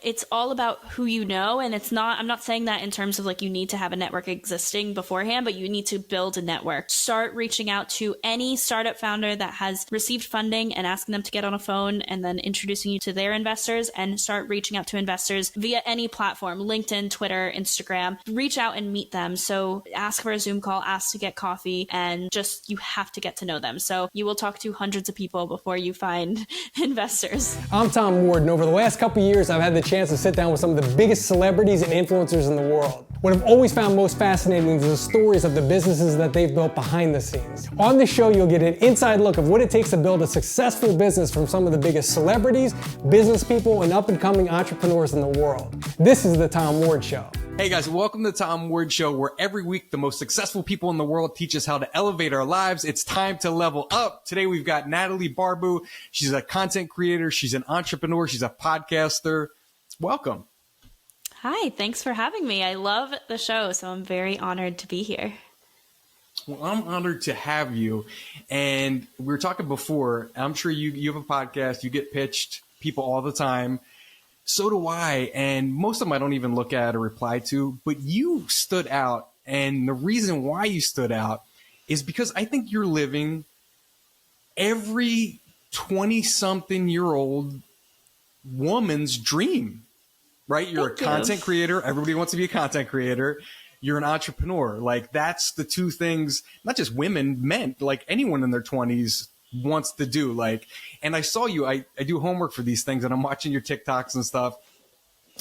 It's all about who you know. And I'm not saying that in terms of like you need to have a network existing beforehand, but you need to build a network. Start reaching out to any startup founder that has received funding and asking them to get on a phone and then introducing you to their investors, and start reaching out to investors via any platform, LinkedIn, Twitter, Instagram. Reach out and meet them. So ask for a Zoom call, ask to get coffee, and just you have to get to know them. So you will talk to hundreds of people before you find investors. I'm Tom Ward, and over the last couple of years, I've had the chance to sit down with some of the biggest celebrities and influencers in the world. What I've always found most fascinating is the stories of the businesses that they've built behind the scenes. On this show, you'll get an inside look of what it takes to build a successful business from some of the biggest celebrities, business people, and up-and-coming entrepreneurs in the world. This is The Tom Ward Show. Hey guys, welcome to the Tom Ward Show, where every week the most successful people in the world teach us how to elevate our lives. It's time to level up. Today we've got Natalie Barbu. She's a content creator. She's an entrepreneur. She's a podcaster. Welcome. Hi, thanks for having me. I love the show, so I'm very honored to be here. Well, I'm honored to have you. And we were talking before, I'm sure you have a podcast, you get pitched people all the time. So do I. And most of them I don't even look at or reply to, but you stood out. And the reason why you stood out is because I think you're living every 20-something-year-old woman's dream, right? You're a content creator. Everybody wants to be a content creator. You're an entrepreneur. Like, that's the two things, not just women, men, like anyone in their 20s wants to do. Like, and I saw you, I do homework for these things, and I'm watching your TikToks and stuff.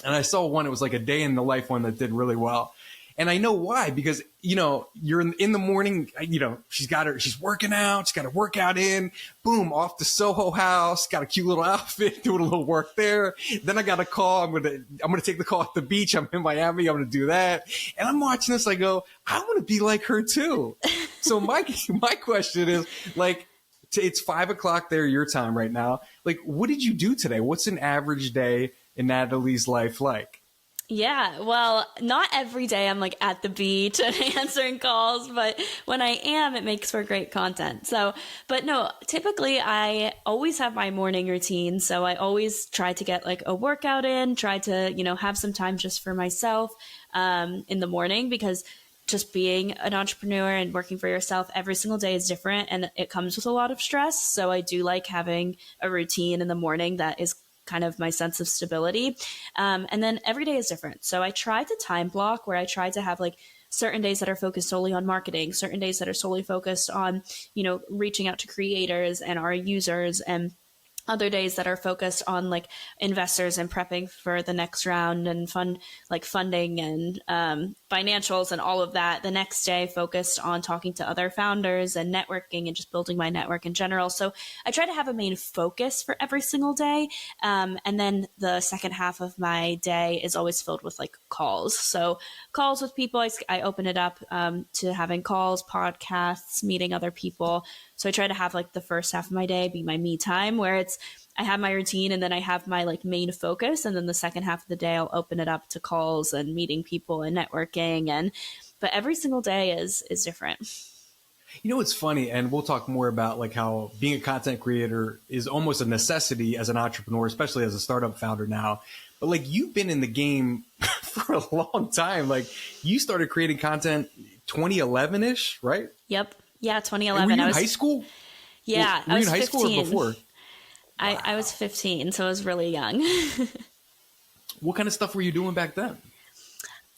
And I saw one, it was like a day in the life one that did really well. And I know why, because, you know, you're in the morning, you know, she's working out, she's got her workout in, boom, off to Soho House, got a cute little outfit, doing a little work there. Then I got a call. I'm going to take the call at the beach. I'm in Miami. I'm going to do that. And I'm watching this. I go, I want to be like her too. So my question is, like, it's 5 o'clock there, your time right now. Like, what did you do today? What's an average day in Natalie's life like? Yeah, well, not every day I'm like at the beach and answering calls, but when I am, it makes for great content. So, but no, typically I always have my morning routine. So I always try to get like a workout in, try to, you know, have some time just for myself in the morning, because just being an entrepreneur and working for yourself every single day is different, and it comes with a lot of stress. So I do like having a routine in the morning that is kind of my sense of stability. And then every day is different. So I try to time block, where I try to have like certain days that are focused solely on marketing, certain days that are solely focused on, you know, reaching out to creators and our users, and other days that are focused on like investors and prepping for the next round and funding and financials and all of that. The next day focused on talking to other founders and networking and just building my network in general. So I try to have a main focus for every single day. And then the second half of my day is always filled with like calls. So calls with people, I open it up to having calls, podcasts, meeting other people. So I try to have like the first half of my day be my me time, where I have my routine and then I have my like main focus. And then the second half of the day, I'll open it up to calls and meeting people and networking. But every single day is different. You know, it's funny, and we'll talk more about like how being a content creator is almost a necessity as an entrepreneur, especially as a startup founder now. But like, you've been in the game for a long time. Like, you started creating content 2011-ish, right? Yep. Yeah, 2011. Were you in high school? Yeah, were you in high school or before? I was 15, so I was really young. What kind of stuff were you doing back then?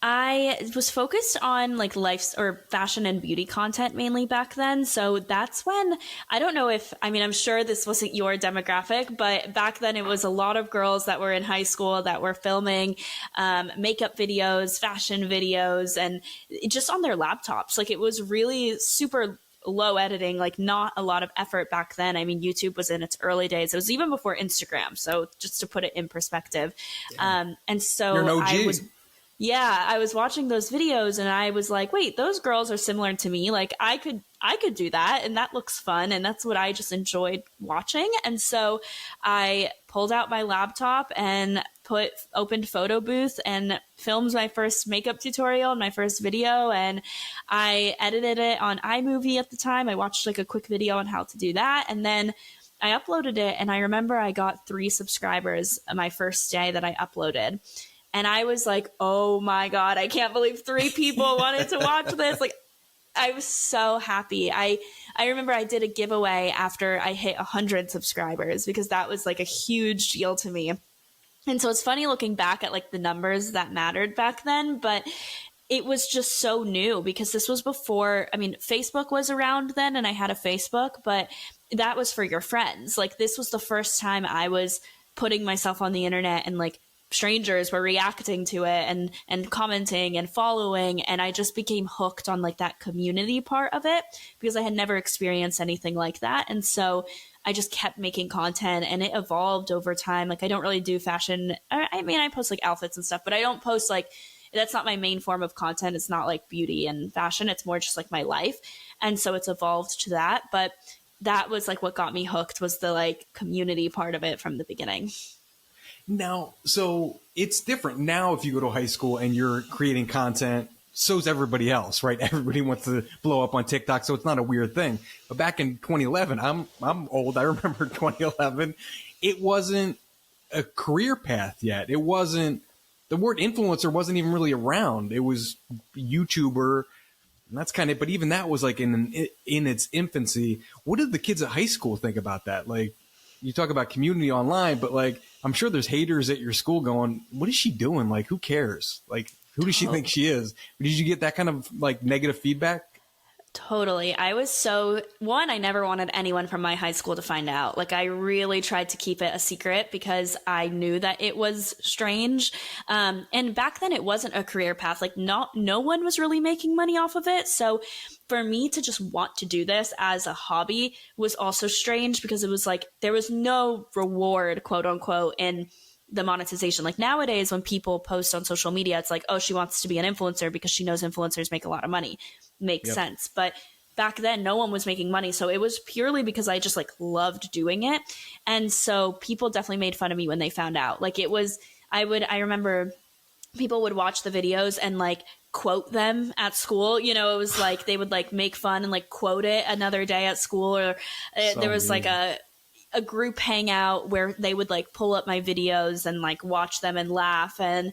I was focused on like life or fashion and beauty content mainly back then. So that's when, I don't know if, I mean, I'm sure this wasn't your demographic, but back then it was a lot of girls that were in high school that were filming makeup videos, fashion videos, and just on their laptops. Like, it was really super low editing, like not a lot of effort back then. I mean, YouTube was in its early days. It was even before Instagram. So just to put it in perspective. And so You're an OG. I was watching those videos and I was like, wait, those girls are similar to me. Like, I could do that, and that looks fun, and that's what I just enjoyed watching. And so I pulled out my laptop and opened photo booth and filmed my first makeup tutorial and my first video, and I edited it on iMovie at the time. I watched like a quick video on how to do that, and then I uploaded it, and I remember I got 3 subscribers my first day that I uploaded. And I was like, oh my God, I can't believe 3 people wanted to watch this. Like, I was so happy. I remember I did a giveaway after I hit 100 subscribers, because that was like a huge deal to me. And so it's funny looking back at like the numbers that mattered back then, but it was just so new, because this was before, I mean, Facebook was around then, and I had a Facebook, but that was for your friends. Like, this was the first time I was putting myself on the internet, and like strangers were reacting to it and commenting and following. And I just became hooked on like that community part of it, because I had never experienced anything like that. And so I just kept making content, and it evolved over time. Like, I don't really do fashion. I mean, I post like outfits and stuff, but I don't post like, that's not my main form of content. It's not like beauty and fashion. It's more just like my life. And so it's evolved to that. But that was like what got me hooked, was the like community part of it from the beginning. Now, so it's different now. If you go to high school and you're creating content, so's everybody else, right? Everybody wants to blow up on TikTok, so it's not a weird thing. But back in 2011, I'm old. I remember 2011. It wasn't a career path yet. It wasn't, the word influencer wasn't even really around. It was YouTuber, and that's kind of, but even that was like in its infancy. What did the kids at high school think about that? Like, you talk about community online, but like, I'm sure there's haters at your school going, what is she doing? Like, who cares? Like, who does she think she is? Did you get that kind of like negative feedback? Totally. I was I never wanted anyone from my high school to find out. Like, I really tried to keep it a secret, because I knew that it was strange. And back then it wasn't a career path. Like, no one was really making money off of it. So for me to just want to do this as a hobby was also strange, because it was like, there was no reward, quote unquote, in the monetization. Like, nowadays when people post on social media, it's like, oh, she wants to be an influencer because she knows influencers make a lot of money. Makes sense. But back then no one was making money. So it was purely because I just like loved doing it. And so people definitely made fun of me when they found out. Like, it was, I remember people would watch the videos and like quote them at school. You know, it was like they would like make fun and like quote it another day at school. Or there was like a group hangout where they would like pull up my videos and like watch them and laugh. And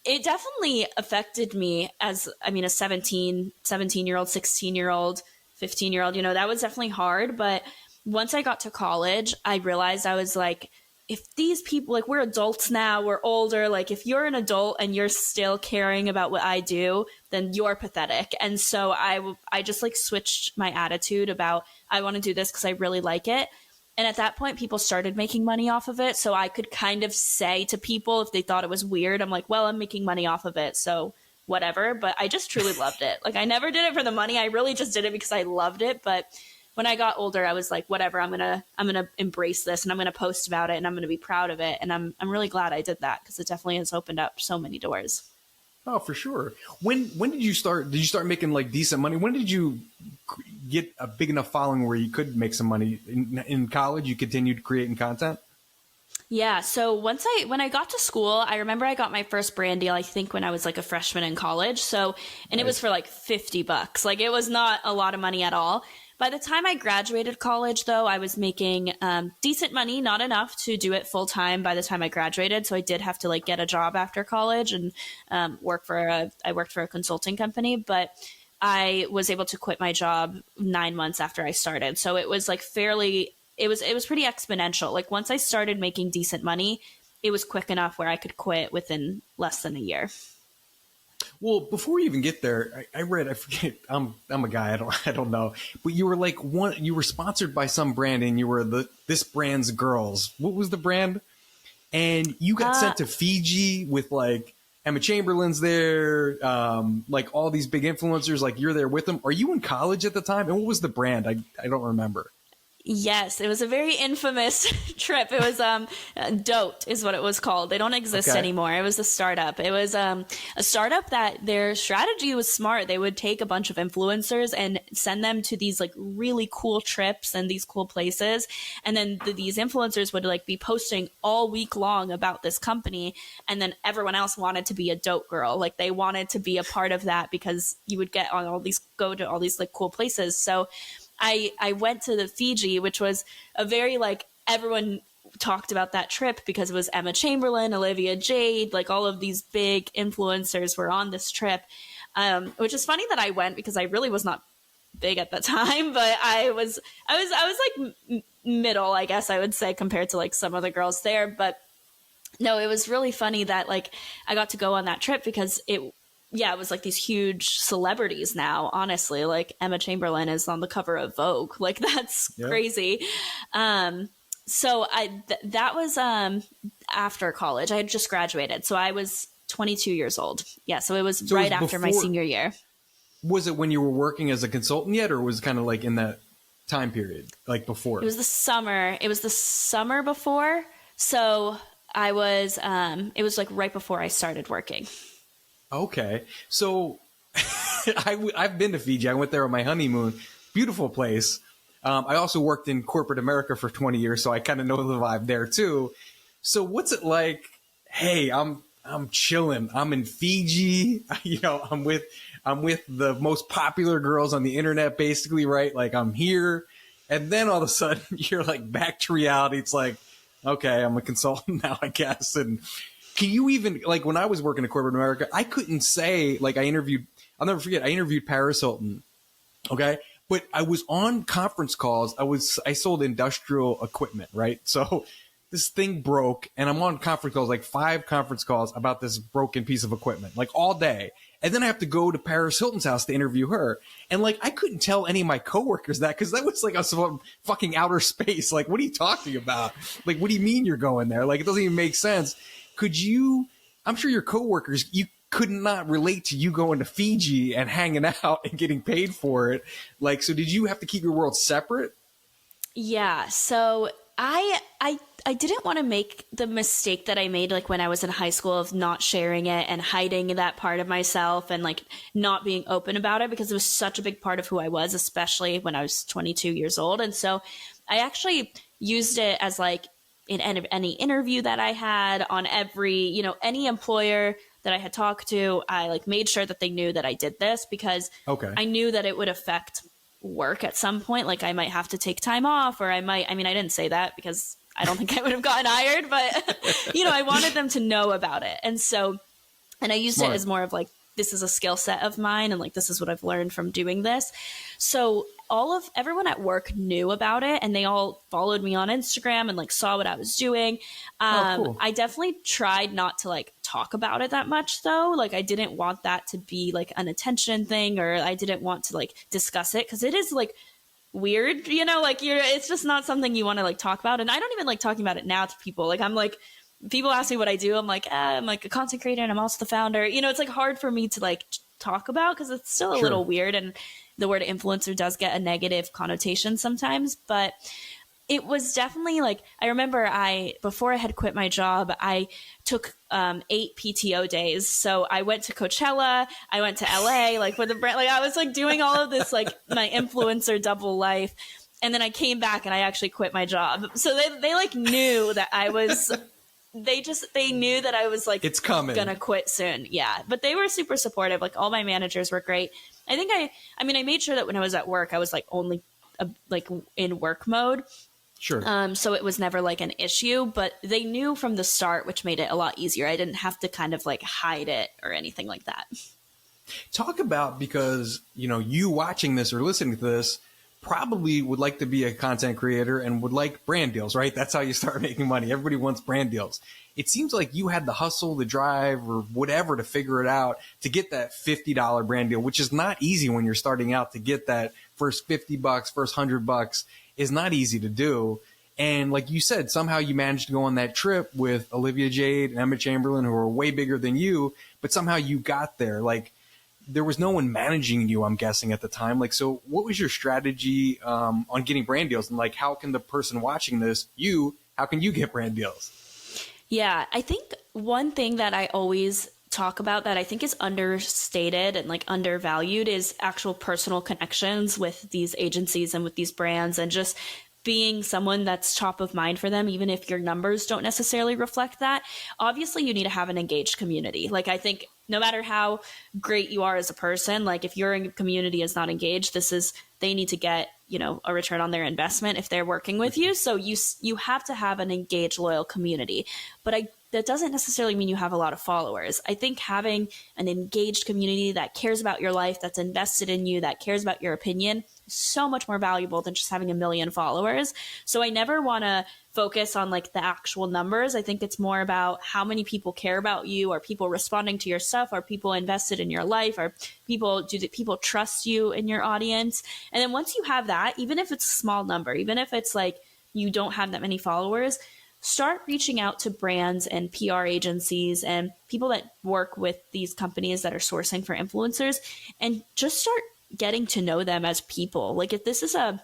it definitely affected me as, I mean, a 17-year-old, 16-year-old, 15-year-old, you know, that was definitely hard. But once I got to college, I realized, I was like, if these people, like, we're adults now, we're older, like, if you're an adult and you're still caring about what I do, then you're pathetic. And so I just like switched my attitude about, I want to do this because I really like it. And at that point, people started making money off of it. So I could kind of say to people if they thought it was weird, I'm like, well, I'm making money off of it, so whatever. But I just truly loved it. Like, I never did it for the money. I really just did it because I loved it. But when I got older, I was like, whatever, I'm gonna embrace this, and I'm gonna post about it, and I'm gonna be proud of it. And I'm really glad I did that, because it definitely has opened up so many doors. Oh, for sure. When did you start? Did you start making like decent money? When did you get a big enough following where you could make some money? In college, you continued creating content? Yeah. So when I got to school, I remember I got my first brand deal, I think when I was like a freshman in college. So, and It was for like $50. Like, it was not a lot of money at all. By the time I graduated college, though, I was making decent money, not enough to do it full time by the time I graduated. So I did have to like get a job after college and I worked for a consulting company, but I was able to quit my job 9 months after I started. So it was like it was pretty exponential. Like, once I started making decent money, it was quick enough where I could quit within less than a year. Well, before we even get there, I read, I forget, I'm a guy, I don't know, but you were like you were sponsored by some brand, and you were this brand's girls. What was the brand? And you got sent to Fiji with like Emma Chamberlain's there, like all these big influencers, like you're there with them. Are you in college at the time? And what was the brand? I don't remember. Yes, it was a very infamous trip. It was Dote is what it was called. They don't exist anymore. It was a startup. It was a startup that their strategy was smart. They would take a bunch of influencers and send them to these like really cool trips and these cool places. And then these influencers would like be posting all week long about this company. And then everyone else wanted to be a Dote girl. Like, they wanted to be a part of that because you would go to all these like cool places. So I went to the Fiji, which was a very like everyone talked about that trip because it was Emma Chamberlain, Olivia Jade, like all of these big influencers were on this trip. Which is funny that I went because I really was not big at the time, but I was like middle, I guess I would say, compared to like some other girls there. But no, it was really funny that like I got to go on that trip because it was like these huge celebrities now, honestly. Like Emma Chamberlain is on the cover of Vogue. Like that's crazy. So that was after college. I had just graduated. So I was 22 years old. Yeah, so it was right after my senior year. Was it when you were working as a consultant yet, or was it kind of like in that time period, like before? It was the summer. It was the summer before. So I was, it was like right before I started working. Okay. So I've been to Fiji. I went there on my honeymoon. Beautiful place. I also worked in corporate America for 20 years, so I kind of know the vibe there too. So what's it like? Hey, I'm chilling. I'm in Fiji. You know, I'm with the most popular girls on the internet, basically, right? Like I'm here. And then all of a sudden you're like back to reality. It's like, okay, I'm a consultant now, I guess. And can you even, like when I was working in corporate America, I couldn't say, like I'll never forget, I interviewed Paris Hilton. Okay. But I was on conference calls. I sold industrial equipment, right? So this thing broke and I'm on conference calls, like 5 conference calls about this broken piece of equipment, like all day. And then I have to go to Paris Hilton's house to interview her. And like, I couldn't tell any of my coworkers that because that was like a fucking outer space. Like, what are you talking about? Like, what do you mean you're going there? Like, it doesn't even make sense. I'm sure your coworkers, you could not relate to you going to Fiji and hanging out and getting paid for it. Like, so did you have to keep your world separate? Yeah. So I didn't want to make the mistake that I made like when I was in high school of not sharing it and hiding that part of myself and like not being open about it because it was such a big part of who I was, especially when I was 22 years old. And so I actually used it as like in any interview that I had on any employer that I had talked to, I like made sure that they knew that I did this because I knew that it would affect work at some point. Like I might have to take time off or I didn't say that because I don't think I would have gotten hired, but I wanted them to know about it. And I used it as more of like, this is a skill set of mine. And like, this is what I've learned from doing this. So everyone at work knew about it and they all followed me on Instagram and like saw what I was doing. Cool. I definitely tried not to like talk about it that much though. Like I didn't want that to be like an attention thing or I didn't want to like discuss it because it is like weird, like it's just not something you want to like talk about. And I don't even like talking about it now to people. Like I'm like, people ask me what I do. I'm like a content creator and I'm also the founder. It's like hard for me to like talk about because it's still a little weird. And the word influencer does get a negative connotation sometimes, but it was definitely like, I remember before I had quit my job, I took 8 PTO days. So I went to Coachella, I went to LA, like for the brand, like I was like doing all of this, like my influencer double life. And then I came back and I actually quit my job. So they like knew that I was, they knew that I was like, it's coming, gonna quit soon. Yeah. But they were super supportive. Like all my managers were great. I think I made sure that when I was at work, I was like only like in work mode. Sure. So it was never like an issue, but they knew from the start, which made it a lot easier. I didn't have to kind of like hide it or anything like that. Talk about, because, you watching this or listening to this probably would like to be a content creator and would like brand deals, right? That's how you start making money. Everybody wants brand deals. It seems like you had the hustle, the drive, or whatever to figure it out to get that $50 brand deal, which is not easy when you're starting out. To get that first $50, first $100 is not easy to do. And like you said, somehow you managed to go on that trip with Olivia Jade and Emma Chamberlain, who are way bigger than you, but somehow you got there. Like, there was no one managing you, I'm guessing, at the time. Like, so what was your strategy on getting brand deals? And like, how can the person watching this, how can you get brand deals? Yeah, I think one thing that I always talk about that I think is understated and like undervalued is actual personal connections with these agencies and with these brands, and just being someone that's top of mind for them, even if your numbers don't necessarily reflect that. Obviously, you need to have an engaged community. Like, I think no matter how great you are as a person, like if your community is not engaged, they need to get a return on their investment if they're working with you. So you have to have an engaged, loyal community. But that doesn't necessarily mean you have a lot of followers. I think having an engaged community that cares about your life, that's invested in you, that cares about your opinion, is so much more valuable than just having a million followers. So I never want to focus on like the actual numbers. I think it's more about how many people care about you. Are people responding to your stuff? Are people invested in your life? Do people trust you in your audience? And then once you have that, even if it's a small number, even if it's like you don't have that many followers, start reaching out to brands and PR agencies and people that work with these companies that are sourcing for influencers, and just start getting to know them as people. Like if this is a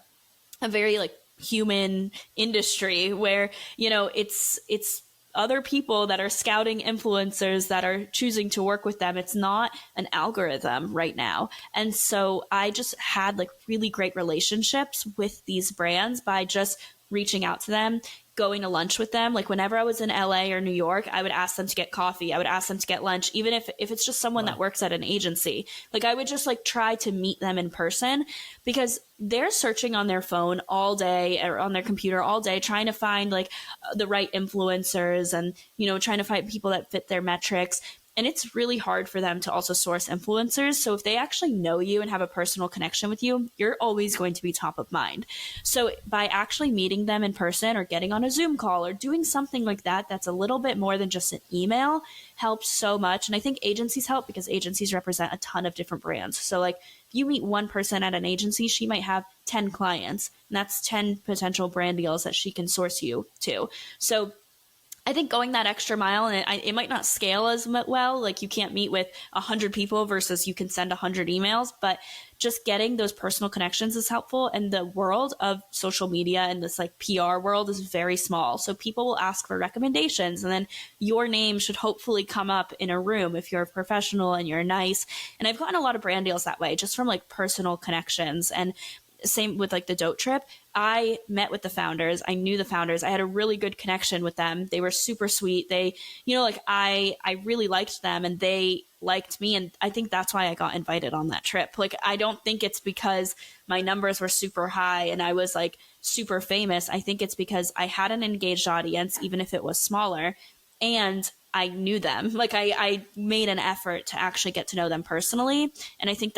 very like human industry where, it's other people that are scouting influencers that are choosing to work with them. It's not an algorithm right now. And so I just had like really great relationships with these brands by just reaching out to them, going to lunch with them. Like whenever I was in LA or New York, I would ask them to get coffee. I would ask them to get lunch, even if it's just someone that works at an agency. Like I would just like try to meet them in person, because they're searching on their phone all day or on their computer all day, trying to find like the right influencers and, trying to find people that fit their metrics. And it's really hard for them to also source influencers. So if they actually know you and have a personal connection with you, you're always going to be top of mind. So by actually meeting them in person or getting on a Zoom call or doing something like that, that's a little bit more than just an email, helps so much. And I think agencies help because agencies represent a ton of different brands. So like if you meet one person at an agency, she might have 10 clients, and that's 10 potential brand deals that she can source you to. So I think going that extra mile, and it might not scale as well, like you can't meet with 100 people versus you can send 100 emails, but just getting those personal connections is helpful. And the world of social media and this like PR world is very small. So people will ask for recommendations, and then your name should hopefully come up in a room if you're a professional and you're nice. And I've gotten a lot of brand deals that way, just from like personal connections. And same with like the Dote trip. I met with the founders. I knew the founders. I had a really good connection with them. They were super sweet. They, I really liked them and they liked me. And I think that's why I got invited on that trip. Like, I don't think it's because my numbers were super high and I was like super famous. I think it's because I had an engaged audience, even if it was smaller, and I knew them. Like I made an effort to actually get to know them personally. And I think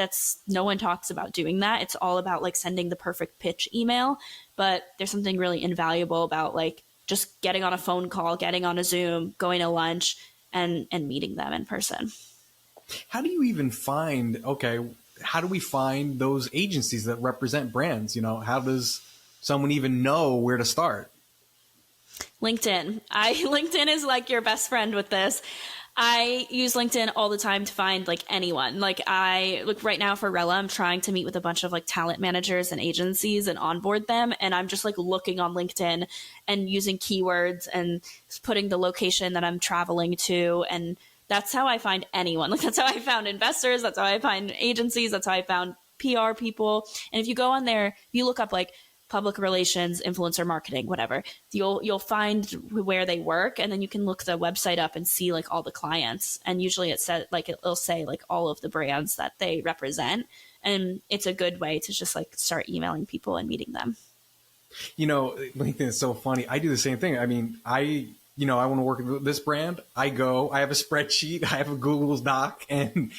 no one talks about doing that. It's all about like sending the perfect pitch email, but there's something really invaluable about like just getting on a phone call, getting on a Zoom, going to lunch and meeting them in person. How do you even how do we find those agencies that represent brands? How does someone even know where to start? LinkedIn. LinkedIn is like your best friend with this. I use LinkedIn all the time to find like anyone. Like I look right now for Rella, I'm trying to meet with a bunch of like talent managers and agencies and onboard them. And I'm just like looking on LinkedIn and using keywords and putting the location that I'm traveling to. And that's how I find anyone. Like that's how I found investors. That's how I find agencies. That's how I found PR people. And if you go on there, if you look up like public relations, influencer marketing, whatever, you'll find where they work, and then you can look the website up and see like all the clients. And usually it says like it'll say like all of the brands that they represent, and it's a good way to just like start emailing people and meeting them. LinkedIn is so funny. I do the same thing. I mean, I want to work with this brand. I have a spreadsheet, I have a Google Doc and,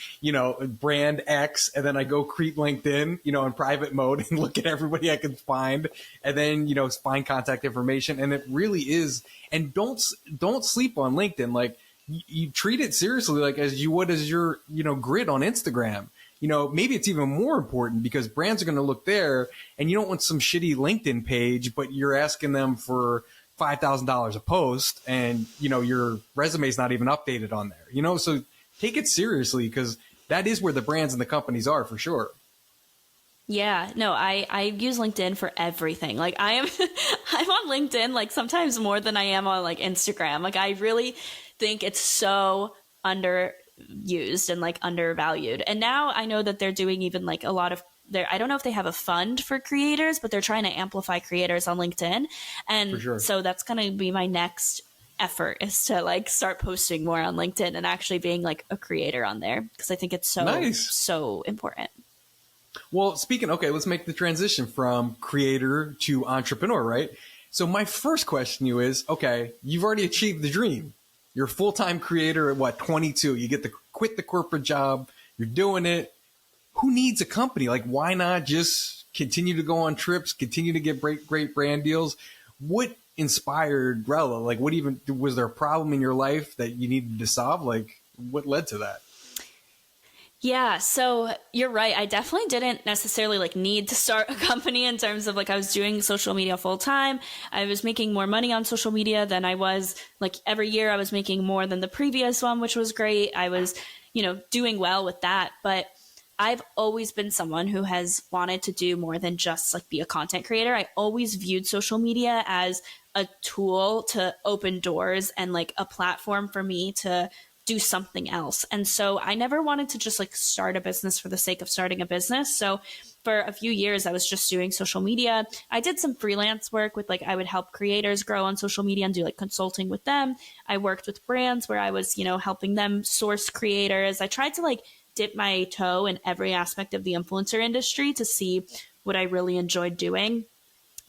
brand X. And then I go creep LinkedIn, in private mode and look at everybody I can find. And then, find contact information. And it really is. And don't sleep on LinkedIn. Like you treat it seriously, like as you would as your, grid on Instagram. Maybe it's even more important because brands are going to look there and you don't want some shitty LinkedIn page, but you're asking them for $5,000 a post and, your resume is not even updated on there, so take it seriously because that is where the brands and the companies are for sure. Yeah, no, I use LinkedIn for everything. Like I'm on LinkedIn, like sometimes more than I am on like Instagram. Like I really think it's so underused and like undervalued. And now I know that they're doing even like a lot of I don't know if they have a fund for creators, but they're trying to amplify creators on LinkedIn. And sure. So that's going to be my next effort is to like start posting more on LinkedIn and actually being like a creator on there. Cause I think it's so, nice. So important. Well, okay, let's make the transition from creator to entrepreneur, right? So my first question to you is, okay, you've already achieved the dream. You're a full-time creator at what, 22? You get to quit the corporate job. You're doing it. Who needs a company? Like, why not just continue to go on trips, continue to get great brand deals? What inspired Rella? Like, was there a problem in your life that you needed to solve? Like, what led to that? Yeah, so you're right. I definitely didn't necessarily like need to start a company in terms of like I was doing social media full time. I was making more money on social media than I was like every year. I was making more than the previous one, which was great. I was, doing well with that. But I've always been someone who has wanted to do more than just like be a content creator. I always viewed social media as a tool to open doors and like a platform for me to do something else. And so I never wanted to just like start a business for the sake of starting a business. So for a few years, I was just doing social media. I did some freelance work with like, I would help creators grow on social media and do like consulting with them. I worked with brands where I was, helping them source creators. I tried to like dip my toe in every aspect of the influencer industry to see what I really enjoyed doing.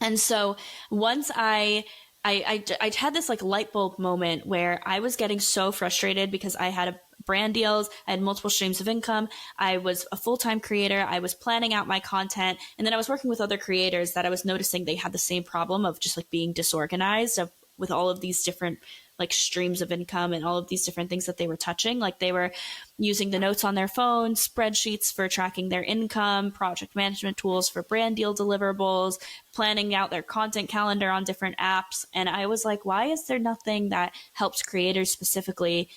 And so once I had this like light bulb moment where I was getting so frustrated because I had brand deals, I had multiple streams of income, I was a full-time creator, I was planning out my content, and then I was working with other creators that I was noticing they had the same problem of just like being disorganized with all of these different like streams of income and all of these different things that they were touching. Like they were using the notes on their phone, spreadsheets for tracking their income, project management tools for brand deal deliverables, planning out their content calendar on different apps. And I was like, why is there nothing that helps creators specifically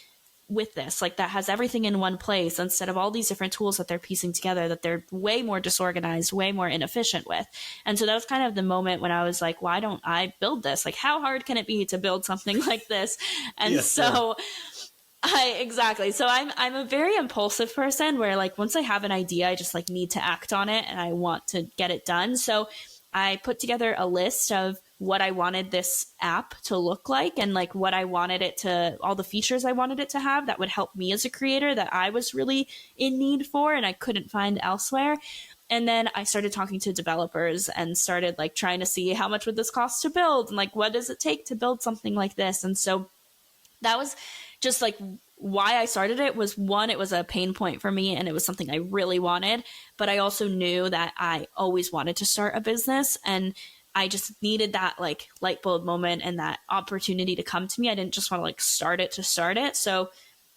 with this, like that has everything in one place instead of all these different tools that they're piecing together that they're way more disorganized, way more inefficient with. And so that was kind of the moment when I was like, why don't I build this? Like, how hard can it be to build something like this? And so exactly. So I'm a very impulsive person where like, once I have an idea, I just like need to act on it and I want to get it done. So I put together a list of what I wanted this app to look like and like what I wanted it to, all the features I wanted it to have that would help me as a creator that I was really in need for and I couldn't find elsewhere. And then I started talking to developers and started like trying to see how much would this cost to build and like what does it take to build something like this. And so that was just like why I started it was one, it was a pain point for me and it was something I really wanted, but I also knew that I always wanted to start a business and I just needed that like light bulb moment and that opportunity to come to me. I didn't just want to like start it to start it. So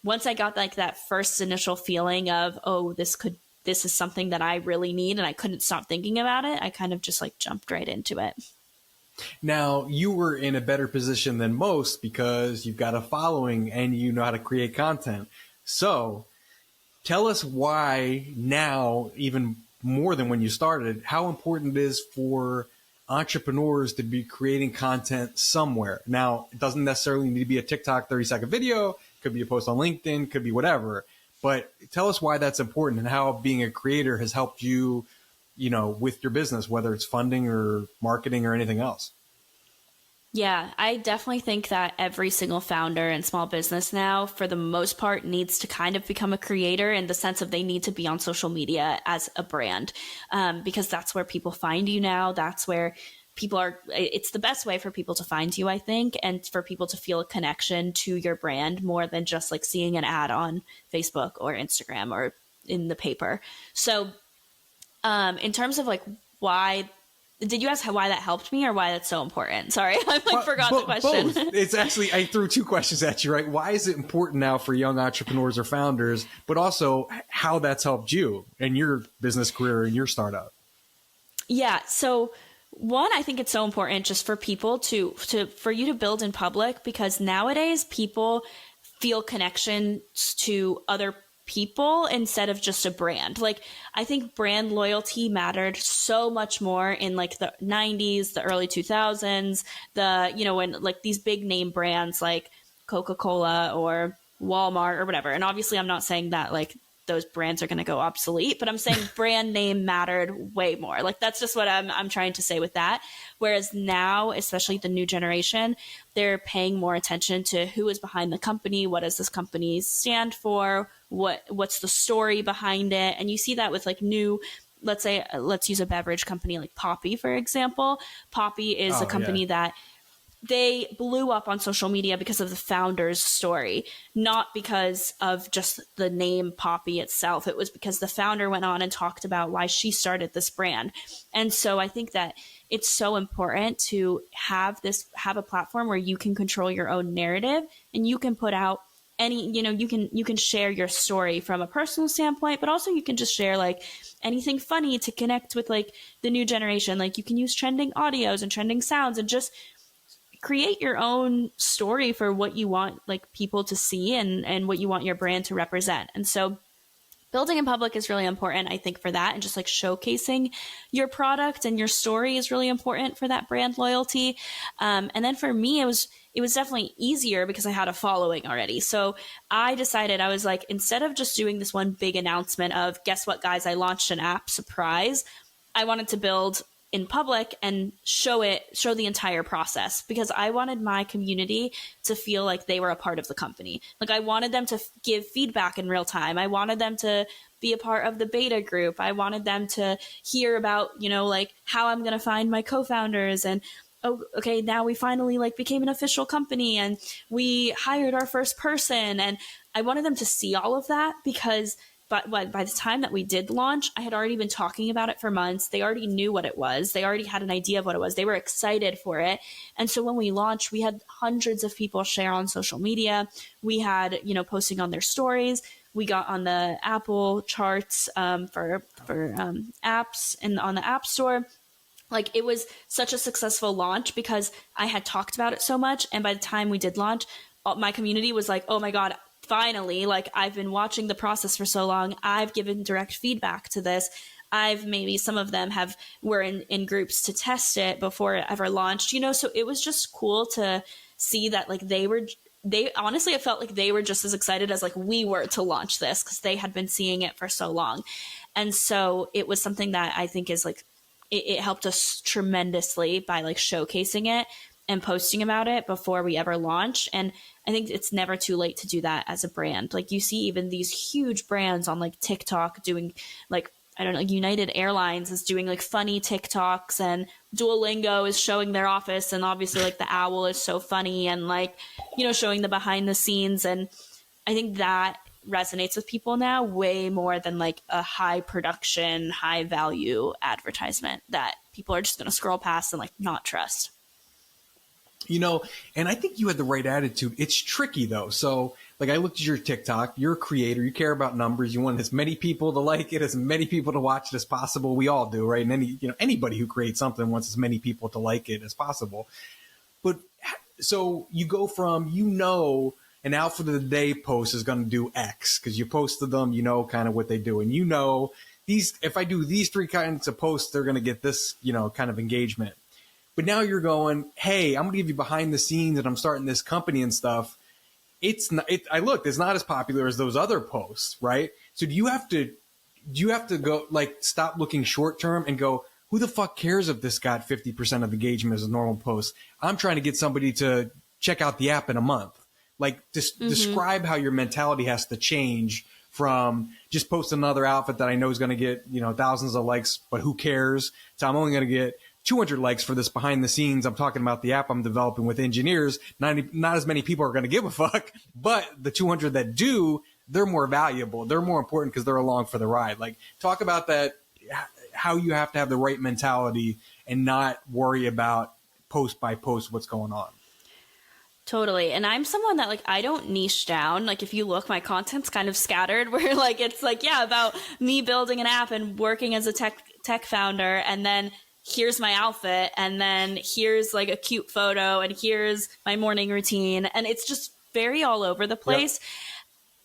once I got like that first initial feeling of, oh, this is something that I really need and I couldn't stop thinking about it, I kind of just like jumped right into it. Now, you were in a better position than most because you've got a following and you know how to create content. So tell us why now, even more than when you started, how important it is for entrepreneurs to be creating content somewhere. Now, it doesn't necessarily need to be a TikTok 30-second video. It could be a post on LinkedIn, could be whatever. But tell us why that's important and how being a creator has helped you, with your business, whether it's funding or marketing or anything else. Yeah, I definitely think that every single founder and small business now, for the most part, needs to kind of become a creator in the sense of they need to be on social media as a brand, because that's where people find you now. That's where people are. It's the best way for people to find you, I think, and for people to feel a connection to your brand more than just like seeing an ad on Facebook or Instagram or in the paper. So in terms of like why... Did you ask why that helped me or why that's so important? Sorry, I forgot the question. Both. It's actually, I threw two questions at you, right? Why is it important now for young entrepreneurs or founders, but also how that's helped you in your business career and your startup? Yeah. So one, I think it's so important just for people for you to build in public, because nowadays people feel connections to other people instead of just a brand. Like, I think brand loyalty mattered so much more in like the 90s, the early 2000s, when like these big name brands like Coca-Cola or Walmart or whatever. And obviously I'm not saying that like those brands are going to go obsolete, but I'm saying brand name mattered way more. Like, that's just what I'm trying to say with that. Whereas now, especially the new generation, they're paying more attention to who is behind the company. What does this company stand for? What's the story behind it? And you see that with like new let's say, let's use a beverage company like Poppy, for example. Poppy is a company that they blew up on social media because of the founder's story, not because of just the name Poppy itself. It was because the founder went on and talked about why she started this brand. And so I think that it's so important to have a platform where you can control your own narrative, and you can put out any, you can share your story from a personal standpoint, but also you can just share like anything funny to connect with like the new generation. Like you can use trending audios and trending sounds and just create your own story for what you want like people to see and what you want your brand to represent. And so building in public is really important, I think, for that. And just like showcasing your product and your story is really important for that brand loyalty. And then for me, it was definitely easier because I had a following already. So I decided, I was like, instead of just doing this one big announcement of, guess what, guys, I launched an app, surprise, I wanted to build in public and show the entire process, because I wanted my community to feel like they were a part of the company. Like I wanted them to give feedback in real time. I wanted them to be a part of the beta group. I wanted them to hear about, like how I'm going to find my co-founders, and oh, okay, now we finally like became an official company and we hired our first person. And I wanted them to see all of that, because but by the time that we did launch, I had already been talking about it for months. They already knew what it was. They already had an idea of what it was. They were excited for it. And so when we launched, we had hundreds of people share on social media. We had, posting on their stories. We got on the Apple charts for apps and on the App Store. Like it was such a successful launch because I had talked about it so much. And by the time we did launch, my community was like, oh my God, finally, like I've been watching the process for so long. I've given direct feedback to this. Maybe some of them were in groups to test it before it ever launched, so it was just cool to see that like they honestly, it felt like they were just as excited as like we were to launch this, because they had been seeing it for so long. And so it was something that I think is like, it helped us tremendously by like showcasing it and posting about it before we ever launched. And I think it's never too late to do that as a brand. Like you see even these huge brands on like TikTok doing like, I don't know, United Airlines is doing like funny TikToks, and Duolingo is showing their office. And obviously like the owl is so funny and like, showing the behind the scenes. And I think that resonates with people now way more than like a high production, high value advertisement that people are just going to scroll past and like not trust. And I think you had the right attitude. It's tricky though. So like I looked at your TikTok, you're a creator, you care about numbers. You want as many people to like it, as many people to watch it as possible. We all do, right? And anybody who creates something wants as many people to like it as possible. But so you go from, an outfit of the day post is going to do X because you posted them, kind of what they do. And if I do these 3 kinds of posts, they're going to get this, kind of engagement. But now you're going, hey, I'm going to give you behind the scenes and I'm starting this company and stuff. It's not as popular as those other posts, right? So do you have to go like stop looking short term and go, who the fuck cares if this got 50% of engagement as a normal post? I'm trying to get somebody to check out the app in a month. Like describe how your mentality has to change from just post another outfit that I know is going to get, thousands of likes, but who cares? So I'm only going to get 200 likes for this behind the scenes. I'm talking about the app I'm developing with engineers. Not as many people are going to give a fuck, but the 200 that do, they're more valuable. They're more important because they're along for the ride. Like talk about that, how you have to have the right mentality and not worry about post by post what's going on. Totally. And I'm someone that like, I don't niche down. Like if you look, my content's kind of scattered where like, it's like, yeah, about me building an app and working as a tech founder. And then here's my outfit. And then here's like a cute photo and here's my morning routine. And it's just very all over the place.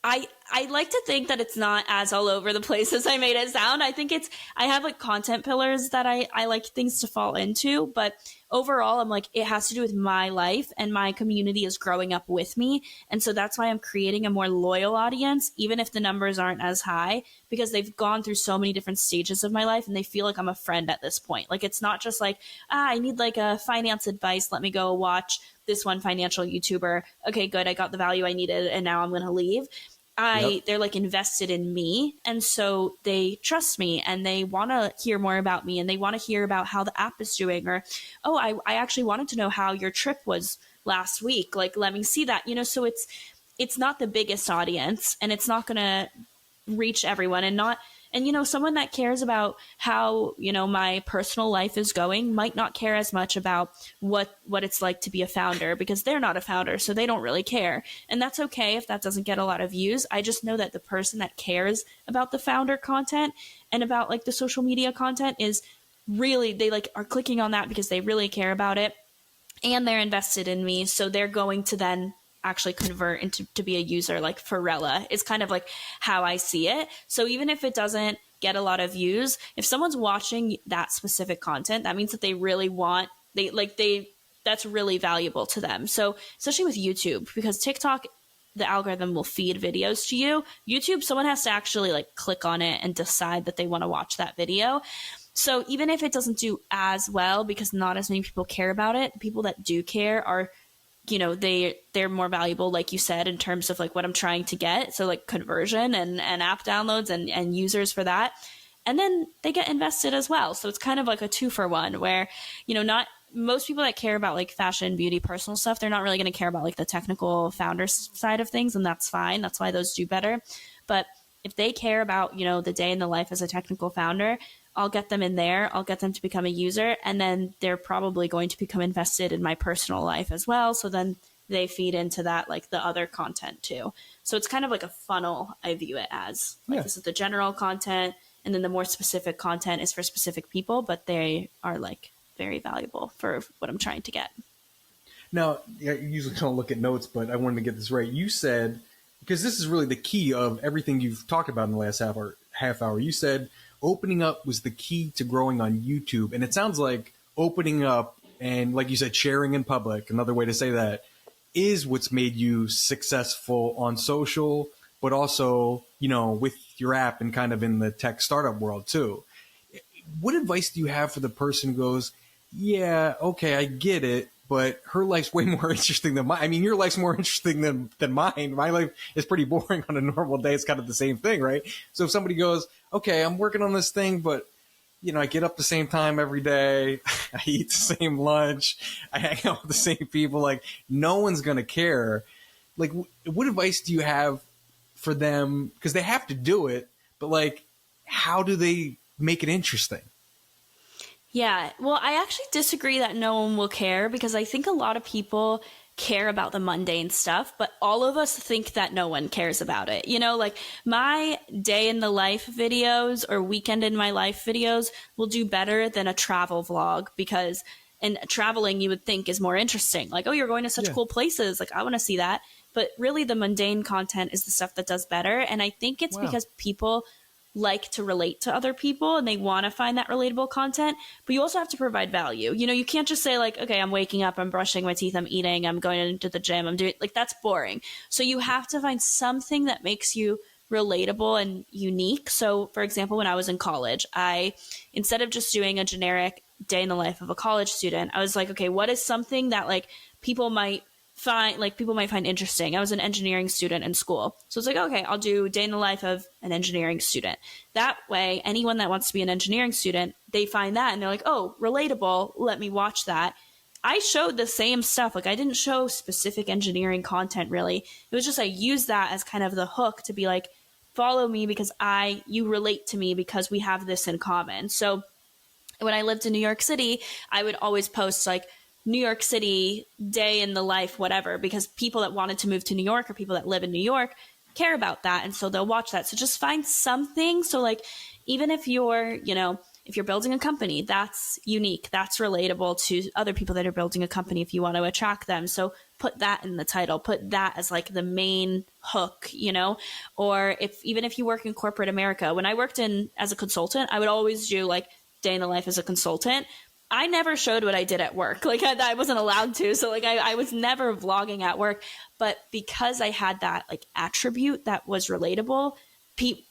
Yep. I like to think that it's not as all over the place as I made it sound. I think I have like content pillars that I like things to fall into, but overall I'm like, it has to do with my life and my community is growing up with me. And so that's why I'm creating a more loyal audience, even if the numbers aren't as high, because they've gone through so many different stages of my life and they feel like I'm a friend at this point. Like, it's not just like, I need like a finance advice. Let me go watch this one financial YouTuber. Okay, good. I got the value I needed and now I'm going to leave. they're like invested in me. And so they trust me and they want to hear more about me and they want to hear about how the app is doing, or, oh, I actually wanted to know how your trip was last week. Like, let me see that, so it's not the biggest audience and it's not going to reach everyone, and someone that cares about how, my personal life is going might not care as much about what it's like to be a founder, because they're not a founder, so they don't really care. And that's okay if that doesn't get a lot of views. I just know that the person that cares about the founder content and about like the social media content is really, they like are clicking on that because they really care about it and they're invested in me. So they're going to then actually convert into to be a user. Like for Rella is kind of like how I see it. So even if it doesn't get a lot of views, if someone's watching that specific content, that means that they really want, that's really valuable to them. So especially with YouTube, because TikTok, the algorithm will feed videos to you. YouTube, someone has to actually like click on it and decide that they want to watch that video. So even if it doesn't do as well, because not as many people care about it, the people that do care are, they're more valuable, like you said, in terms of like what I'm trying to get. So like conversion and app downloads and users for that. And then they get invested as well. So it's kind of like a 2-for-1 where, not most people that care about like fashion, beauty, personal stuff, they're not really going to care about like the technical founder side of things. And that's fine. That's why those do better. But if they care about, the day in the life as a technical founder, I'll get them in there. I'll get them to become a user. And then they're probably going to become invested in my personal life as well. So then they feed into that, like the other content too. So it's kind of like a funnel. I view it as like, This is the general content. And then the more specific content is for specific people, but they are like very valuable for what I'm trying to get. Now, I usually don't look at notes, but I wanted to get this right. You said, because this is really the key of everything you've talked about in the last half hour, you said opening up was the key to growing on YouTube. And it sounds like opening up and, like you said, sharing in public, another way to say that, is what's made you successful on social, but also, with your app and kind of in the tech startup world too. What advice do you have for the person who goes, yeah, okay, I get it, but her life's way more interesting than mine. I mean, your life's more interesting than mine. My life is pretty boring on a normal day. It's kind of the same thing, right? So if somebody goes, okay, I'm working on this thing, but I get up the same time every day. I eat the same lunch. I hang out with the same people. Like, no one's going to care. Like, what advice do you have for them? Because they have to do it, but like, how do they make it interesting? Yeah, well, I actually disagree that no one will care, because I think a lot of people care about the mundane stuff, but all of us think that no one cares about it. Like my day in the life videos or weekend in my life videos will do better than a travel vlog, because in traveling you would think is more interesting. Like, oh, you're going to such cool places. Like, I want to see that. But really the mundane content is the stuff that does better. And I think it's because people like to relate to other people and they want to find that relatable content, but you also have to provide value. You can't just say like, okay, I'm waking up, I'm brushing my teeth, I'm eating, I'm going into the gym, I'm doing, like, that's boring. So you have to find something that makes you relatable and unique. So for example, when I was in college, instead of just doing a generic day in the life of a college student, I was like, okay, what is something that like people might find interesting. I was an engineering student in school. So it's like, okay, I'll do day in the life of an engineering student. That way, anyone that wants to be an engineering student, they find that and they're like, oh, relatable. Let me watch that. I showed the same stuff. Like, I didn't show specific engineering content really. It was just, I used that as kind of the hook to be like, follow me because you relate to me because we have this in common. So when I lived in New York City, I would always post like, New York City day in the life, whatever, because people that wanted to move to New York or people that live in New York care about that. And so they'll watch that. So just find something. So like, even if you're, if you're building a company, that's unique, that's relatable to other people that are building a company if you want to attract them. So put that in the title, put that as like the main hook, or even if you work in corporate America, when I worked as a consultant, I would always do like day in the life as a consultant. I never showed what I did at work. Like I wasn't allowed to. So like I was never vlogging at work, but because I had that like attribute that was relatable,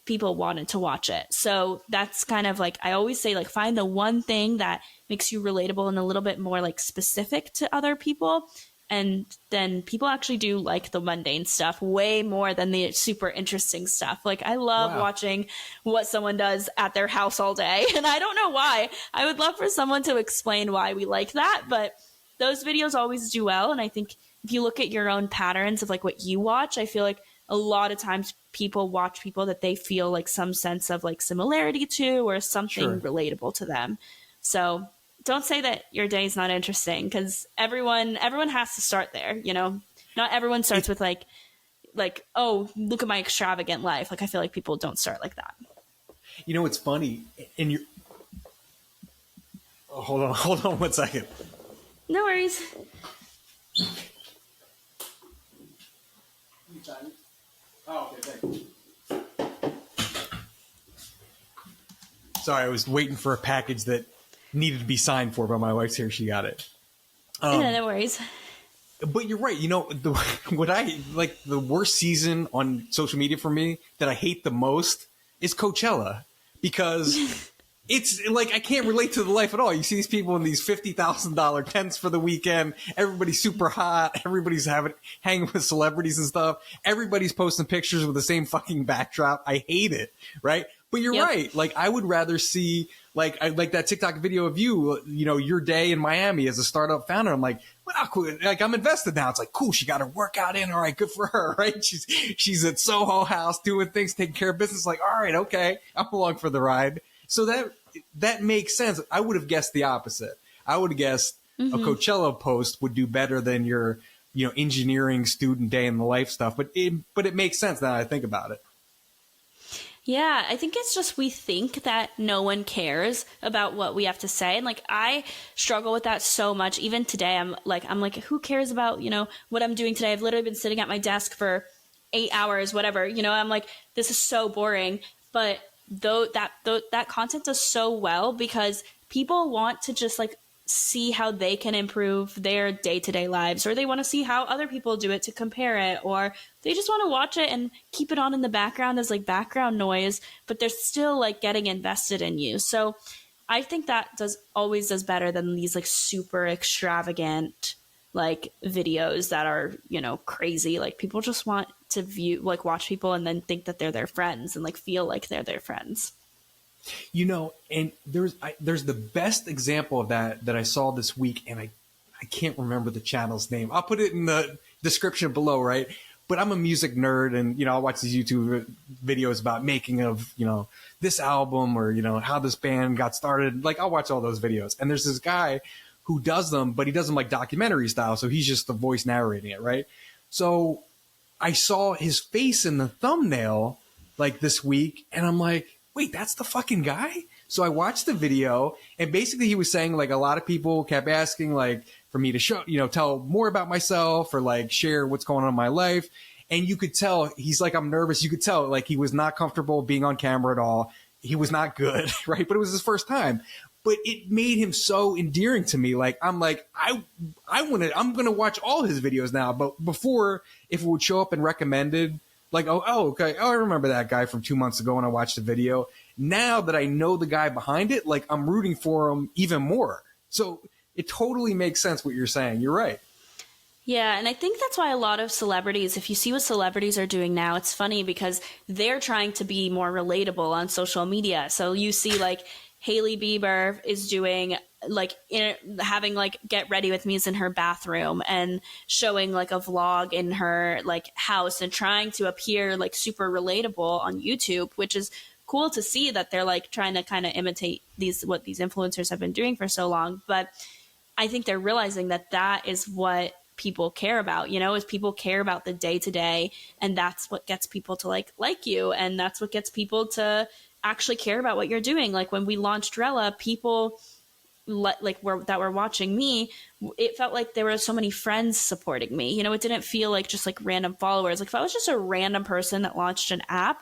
people wanted to watch it. So that's kind of like, I always say like, find the one thing that makes you relatable and a little bit more like specific to other people. And then people actually do like the mundane stuff way more than the super interesting stuff. Like I love watching what someone does at their house all day. And I don't know why. I would love for someone to explain why we like that, but those videos always do well. And I think if you look at your own patterns of like what you watch, I feel like a lot of times people watch people that they feel like some sense of like similarity to or something relatable to them. So don't say that your day is not interesting, because everyone has to start there. You know, not everyone starts with like, oh, look at my extravagant life. Like I feel like people don't start like that. You know, it's funny. And you're, oh, hold on 1 second. No worries. Oh, okay, thanks. Sorry, I was waiting for a package that needed to be signed for, but my wife's here. She got it. Yeah, no worries. But you're right. You know, what I like, the worst season on social media for me that I hate the most is Coachella, because it's like, I can't relate to the life at all. You see these people in these $50,000 tents for the weekend. Everybody's super hot. Everybody's hanging with celebrities and stuff. Everybody's posting pictures with the same fucking backdrop. I hate it. Right. But you're right. Like I would rather see like that TikTok video of you know, your day in Miami as a startup founder. I'm like, wow, cool. Like I'm invested now. It's like, cool. She got her workout in. All right. Good for her. Right. She's at Soho House doing things, taking care of business. Like, all right. Okay. I'm along for the ride. So that makes sense. I would have guessed the opposite. I would have guessed a Coachella post would do better than your, you know, engineering student day in the life stuff. But it makes sense now that I think about it. Yeah, I think it's just we think that no one cares about what we have to say. And like I struggle with that so much. Even today, I'm like, who cares about, you know, what I'm doing today? I've literally been sitting at my desk for 8 hours, whatever. You know, I'm like, this is so boring. But that content does so well because people want to just like see how they can improve their day-to-day lives, or they want to see how other people do it to compare it, or they just want to watch it and keep it on in the background as like background noise, but they're still like getting invested in you. So I think that always does better than these like super extravagant like videos that are, you know, crazy. Like people just want to watch people and then think that they're their friends and like feel like they're their friends. You know, and there's the best example of that I saw this week, and I can't remember the channel's name. I'll put it in the description below, right? But I'm a music nerd, and, you know, I watch these YouTube videos about making of, you know, this album, or, you know, how this band got started. Like, I'll watch all those videos. And there's this guy who does them, but he does them like documentary style. So he's just the voice narrating it, right? So I saw his face in the thumbnail like this week, and I'm like, wait, that's the fucking guy? So I watched the video, and basically he was saying like a lot of people kept asking like for me to show, you know, tell more about myself or like share what's going on in my life. And you could tell he's like, I'm nervous. You could tell like he was not comfortable being on camera at all. He was not good, right? But it was his first time. But it made him so endearing to me. Like, I'm like, I'm going to watch all his videos now. But before, if it would show up and recommended, like, oh, okay. Oh, I remember that guy from 2 months ago when I watched the video. Now that I know the guy behind it, like I'm rooting for him even more. So it totally makes sense what you're saying. You're right. Yeah, and I think that's why a lot of celebrities, if you see what celebrities are doing now, it's funny because they're trying to be more relatable on social media. So you see like Hailey Bieber is doing like having like get ready with me's in her bathroom and showing like a vlog in her like house and trying to appear like super relatable on YouTube, which is cool to see that they're like trying to kind of imitate what these influencers have been doing for so long. But I think they're realizing that that is what people care about, you know, is people care about the day to day, and that's what gets people to like you, and that's what gets people to actually care about what you're doing. Like when we launched Rella, people that were watching me, it felt like there were so many friends supporting me. You know, it didn't feel like just like random followers. Like if I was just a random person that launched an app,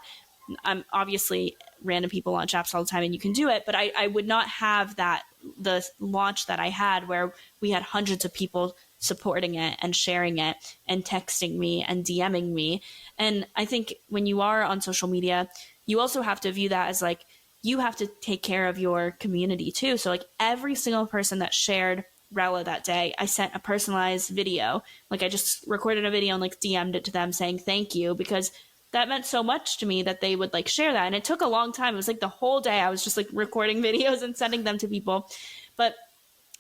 I'm obviously random people launch apps all the time and you can do it, but I would not have the launch that I had where we had hundreds of people supporting it and sharing it and texting me and DMing me. And I think when you are on social media, you also have to view that as like, you have to take care of your community too. So like every single person that shared Rella that day, I sent a personalized video. Like I just recorded a video and like DM'd it to them saying thank you, because that meant so much to me that they would like share that. And it took a long time. It was like the whole day I was just like recording videos and sending them to people. But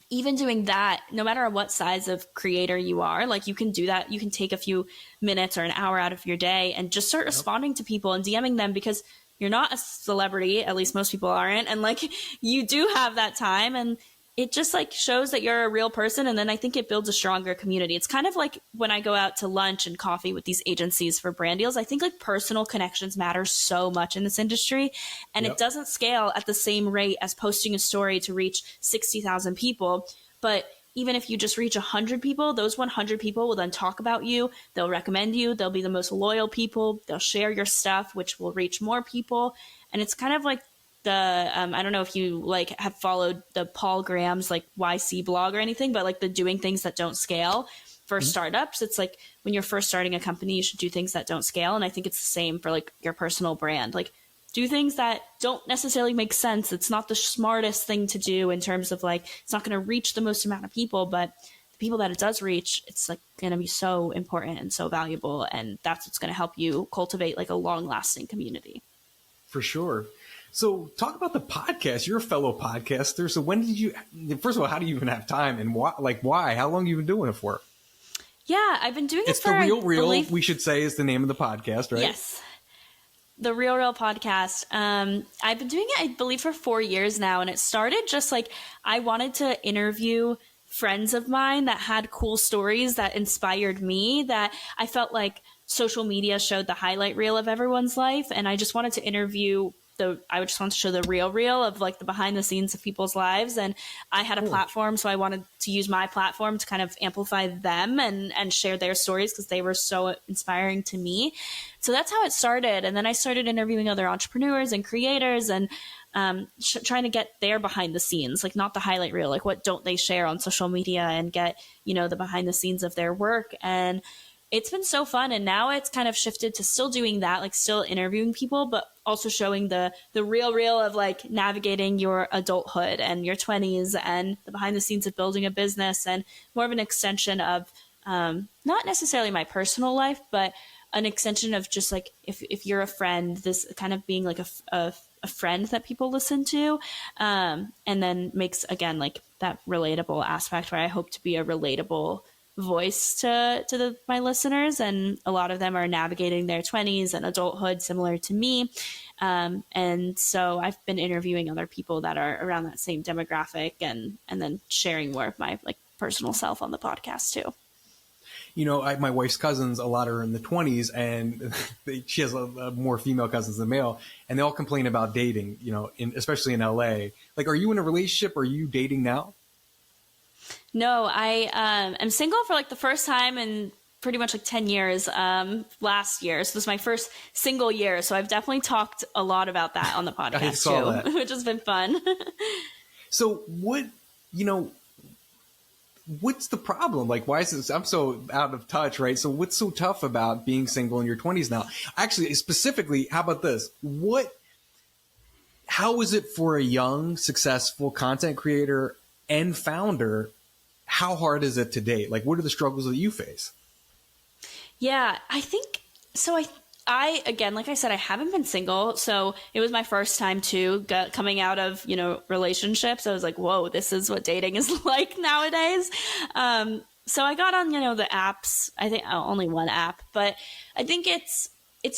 even doing that, no matter what size of creator you are, like you can do that. You can take a few minutes or an hour out of your day and just start responding to people and DMing them, because you're not a celebrity, at least most people aren't. And like you do have that time, and it just like shows that you're a real person. And then I think it builds a stronger community. It's kind of like when I go out to lunch and coffee with these agencies for brand deals, I think like personal connections matter so much in this industry, and it doesn't scale at the same rate as posting a story to reach 60,000 people. But even if you just reach 100 people, those 100 people will then talk about you. They'll recommend you. They'll be the most loyal people. They'll share your stuff, which will reach more people. And it's kind of like the I don't know if you like have followed the Paul Graham's like YC blog or anything, but like the doing things that don't scale for startups. It's like when you're first starting a company, you should do things that don't scale. And I think it's the same for like your personal brand. Like do things that don't necessarily make sense. It's not the smartest thing to do in terms of like, it's not going to reach the most amount of people, but the people that it does reach, it's like going to be so important and so valuable. And that's what's going to help you cultivate like a long lasting community. For sure. So talk about the podcast. You're a fellow podcaster. So when did you, first of all, how do you even have time, and why? How long have you been doing it for? Yeah, I've been doing it for, The Real, we should say, is the name of the podcast, right? Yes. The Real podcast. I've been doing it, I believe, for 4 years now. And it started just like I wanted to interview friends of mine that had cool stories that inspired me, that I felt like social media showed the highlight reel of everyone's life. And I just wanted to interview I just wanted to show the real of like the behind the scenes of people's lives. And I had a platform, so I wanted to use my platform to kind of amplify them and share their stories, because they were so inspiring to me. So that's how it started. And then I started interviewing other entrepreneurs and creators and trying to get their behind the scenes, like not the highlight reel, like what don't they share on social media, and get, you know, the behind the scenes of their work. And it's been so fun. And now it's kind of shifted to still doing that, like still interviewing people, but also showing the real of like navigating your adulthood and your 20s and the behind the scenes of building a business, and more of an extension of not necessarily my personal life, but an extension of just like if you're a friend, this kind of being like a friend that people listen to, and then makes, again, like that relatable aspect where I hope to be a relatable voice to my listeners. And a lot of them are navigating their 20s and adulthood similar to me. And so I've been interviewing other people that are around that same demographic, and then sharing more of my like personal self on the podcast too. You know, my wife's cousins, a lot are in the 20s, and she has more female cousins than male, and they all complain about dating, you know, especially in LA. Like, are you in a relationship? Are you dating now? No, I am single for like the first time in pretty much like 10 years last year. So this is my first single year. So I've definitely talked a lot about that on the podcast too, which has been fun. So what's the problem? Like, why is this? I'm so out of touch, right? So what's so tough about being single in your 20s now? Actually, specifically, how about this? How is it for a young, successful content creator and founder? How hard is it to date? Like, what are the struggles that you face? Yeah, I think so. I again, like I said, I haven't been single, so it was my first time too, coming out of, you know, relationships. I was like, whoa, this is what dating is like nowadays. So I got on, you know, the apps. I think only one app, but I think it's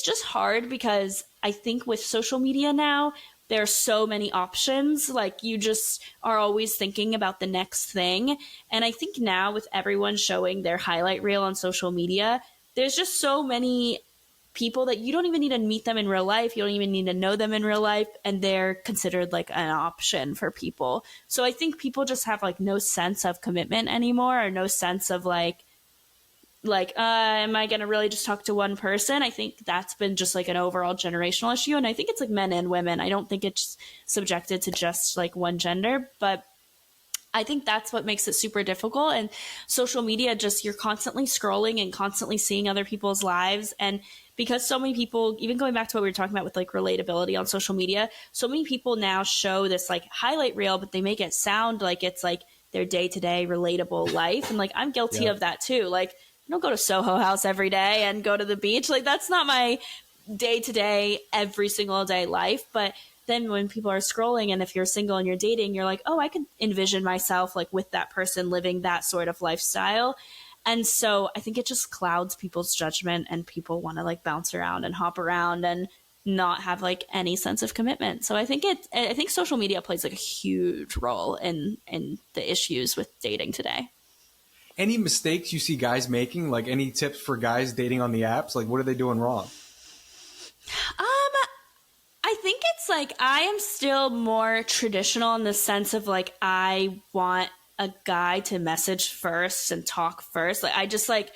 just hard because I think with social media now, there are so many options. Like, you just are always thinking about the next thing. And I think now with everyone showing their highlight reel on social media, there's just so many people that you don't even need to meet them in real life. You don't even need to know them in real life. And they're considered like an option for people. So I think people just have like no sense of commitment anymore, or no sense of like, am I going to really just talk to one person? I think that's been just like an overall generational issue. And I think it's like men and women. I don't think it's subjected to just like one gender, but I think that's what makes it super difficult. And social media, just you're constantly scrolling and constantly seeing other people's lives. And because so many people, even going back to what we were talking about with like relatability on social media, so many people now show this like highlight reel, but they make it sound like it's like their day-to-day relatable life. And like, I'm guilty of that too. Like, I don't go to Soho House every day and go to the beach. Like, that's not my day-to-day, every single day life. But then when people are scrolling, and if you're single and you're dating, you're like, oh, I could envision myself like with that person living that sort of lifestyle. And so I think it just clouds people's judgment, and people want to like bounce around and hop around and not have like any sense of commitment. So I think social media plays like a huge role in the issues with dating today. Any mistakes you see guys making? Like, any tips for guys dating on the apps? Like, what are they doing wrong? I think it's like, I am still more traditional in the sense of like, I want a guy to message first and talk first. Like, I just like,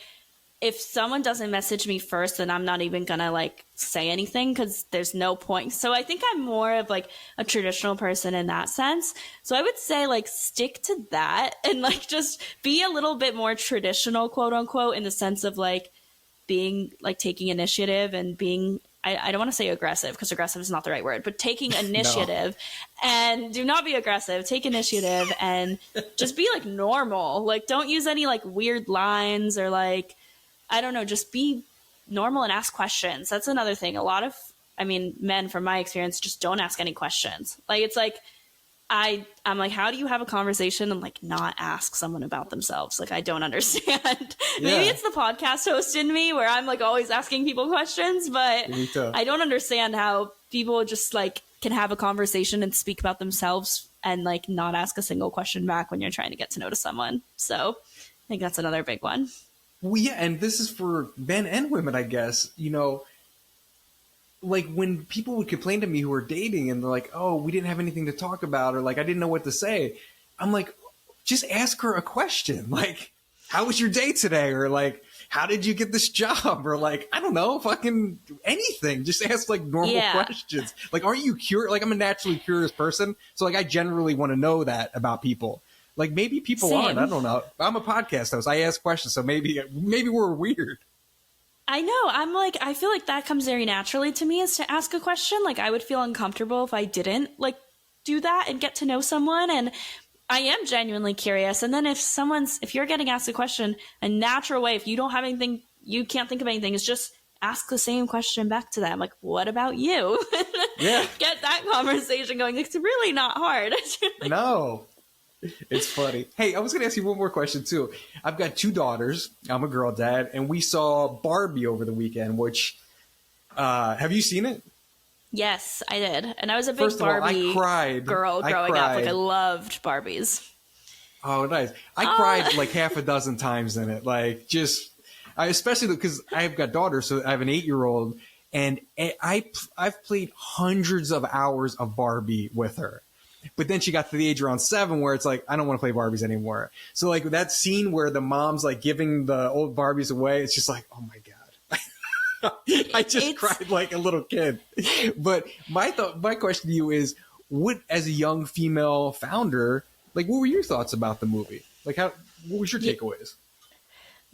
if someone doesn't message me first, then I'm not even gonna like say anything, because there's no point. So I think I'm more of like a traditional person in that sense. So I would say like, stick to that and like just be a little bit more traditional, quote unquote, in the sense of like being like taking initiative and being, I don't want to say aggressive, because aggressive is not the right word, but taking initiative. No. And do not be aggressive. Take initiative and just be like normal. Like, don't use any like weird lines or like, I don't know, just be normal and ask questions. That's another thing. A lot of, men from my experience just don't ask any questions. Like, it's like, I'm like, how do you have a conversation and like not ask someone about themselves? Like, I don't understand. Maybe it's the podcast host in me where I'm like always asking people questions, but I don't understand how people just like can have a conversation and speak about themselves and like not ask a single question back when you're trying to get to know someone. So I think that's another big one. Well, yeah, and this is for men and women, I guess. You know, like when people would complain to me who are dating and they're like, oh, we didn't have anything to talk about, or like, I didn't know what to say. I'm like, just ask her a question. Like, how was your day today? Or like, how did you get this job? Or like, I don't know, fucking anything. Just ask like normal questions. Like, aren't you curious? Like, I'm a naturally curious person. So like, I generally want to know that about people. Like, maybe people aren't. I don't know. I'm a podcast host. I ask questions. So maybe we're weird. I know. I'm like, I feel like that comes very naturally to me, is to ask a question. Like, I would feel uncomfortable if I didn't like do that and get to know someone. And I am genuinely curious. And then if you're getting asked a question, a natural way, if you don't have anything, you can't think of anything, is just ask the same question back to them. Like, what about you? Yeah. Get that conversation going. It's really not hard. No. It's funny. Hey, I was going to ask you one more question too. I've got 2 daughters. I'm a girl dad, and we saw Barbie over the weekend, which, have you seen it? Yes, I did. And I was a big Barbie girl growing up. Like, I loved Barbies. Oh, nice. I cried like half a dozen times in it. Like, especially because I've got daughters, so I have an 8-year-old, and I've played hundreds of hours of Barbie with her. But then she got to the age around 7 where it's like, I don't want to play Barbies anymore. So like that scene where the mom's like giving the old Barbies away, it's just like, oh my God. I just cried like a little kid. But my question to you is, as a young female founder, like, what were your thoughts about the movie? Like, what was your takeaways?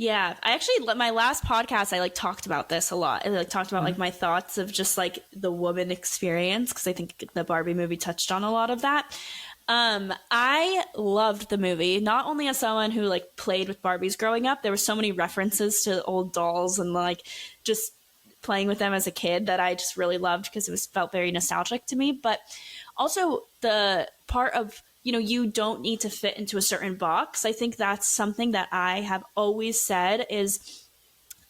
Yeah, I actually, my last podcast, I like talked about this a lot. I like talked about like my thoughts of just like the woman experience, because I think the Barbie movie touched on a lot of that. I loved the movie, not only as someone who like played with Barbies growing up. There were so many references to old dolls and like just playing with them as a kid that I just really loved, because it felt very nostalgic to me. But also the part of, you don't need to fit into a certain box. I think that's something that I have always said is,